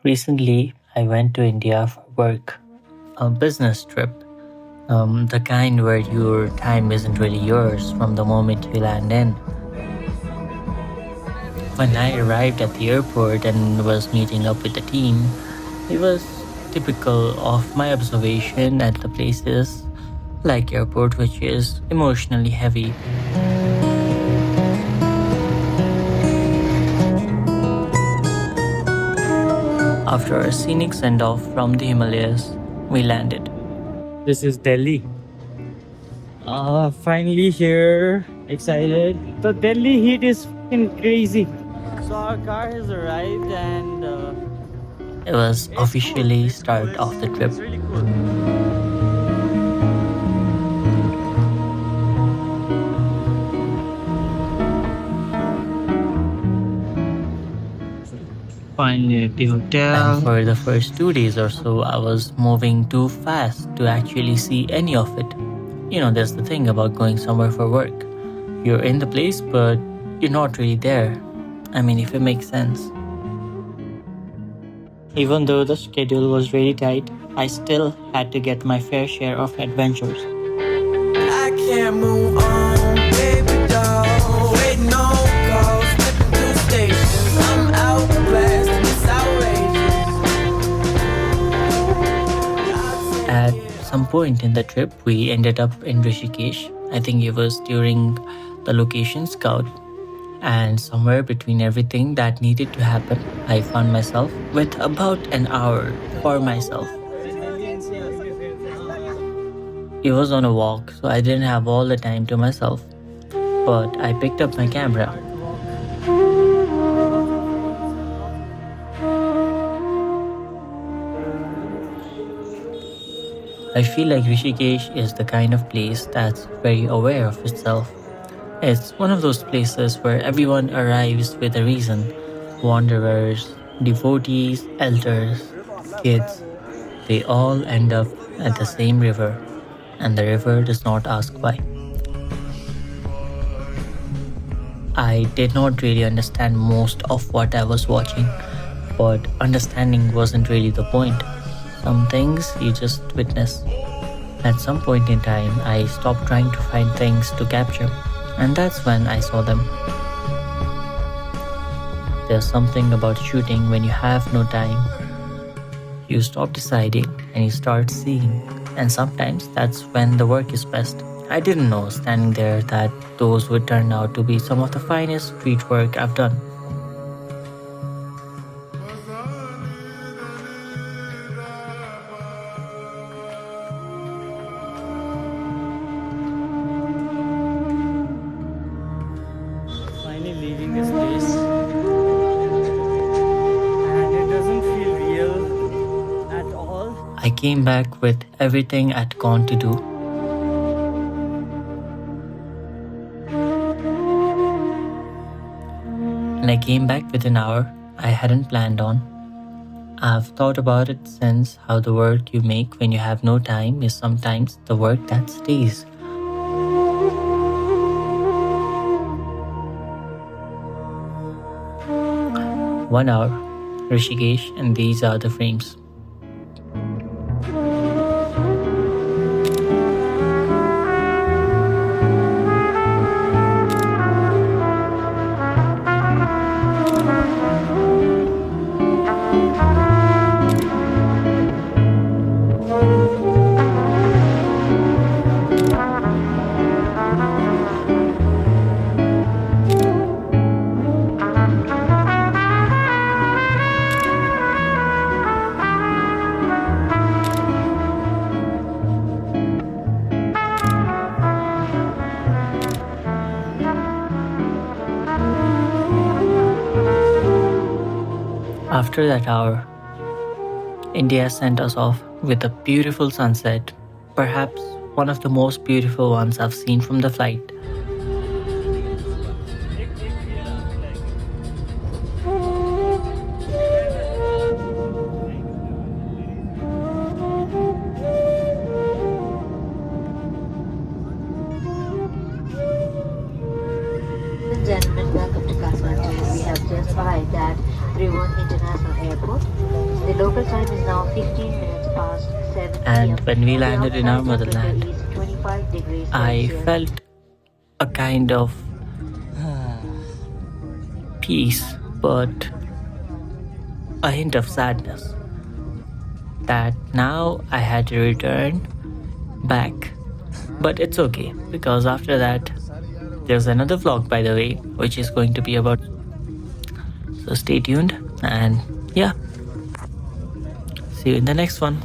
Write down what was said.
Recently, I went to India for work, a business trip, the kind where your time isn't really yours from the moment you land in. When I arrived at the airport and was meeting up with the team, it was typical of my observation at the places like airport, which is emotionally heavy. After a scenic send off from the Himalayas, we landed. This is Delhi. Finally here, excited. The Delhi heat is fucking crazy. So our car has arrived and It was it's cool. officially It's cool. start of the trip. It's really cool. Finally at the And hotel. for the first 2 days or so, I was moving too fast to actually see any of it. There's the thing about going somewhere for work. You're in the place, but you're not really there. I mean, if it makes sense. Even though the schedule was very tight, I still had to get my fair share of adventures. I can't move on, baby doll. Waiting on calls, flipping through stations. I'm out blasting, it's At outrageous. some point in the trip, we ended up in Rishikesh. I think it was during the location scout. And somewhere between everything that needed to happen, I found myself with about an hour for myself. It was on a walk, so I didn't have all the time to myself. But I picked up my camera. I feel like Rishikesh is the kind of place that's very aware of itself. It's one of those places where everyone arrives with a reason. Wanderers, devotees, elders, kids, they all end up at the same river, and the river does not ask why. I did not really understand most of what I was watching, but understanding wasn't really the point. Some things you just witness. At some point in time, I stopped trying to find things to capture, and that's when I saw them. There's something about shooting when you have no time. You stop deciding and you start seeing, and sometimes that's when the work is best. I didn't know standing there that those would turn out to be some of the finest street work I've done. Finally leaving this place, and it doesn't feel real at all. I came back with everything I'd gone to do. And I came back with an hour I hadn't planned on. I've thought about it since how the work you make when you have no time is sometimes the work that stays. 1 hour, Rishikesh, and these are the frames. After that hour, India sent us off with a beautiful sunset, perhaps one of the most beautiful ones I've seen from the flight. Ladies and gentlemen, welcome to Kathmandu. We have just arrived at Trivandrum International Airport. local time is now 15 minutes past 7 And p.m. when we The landed in our outside temperature motherland, is 25 degrees I Celsius. felt a kind of peace, but a hint of sadness that now I had to return back. But it's okay because after that, there's another vlog, by the way, which is going to be about soon. So stay tuned and yeah, see you in the next one.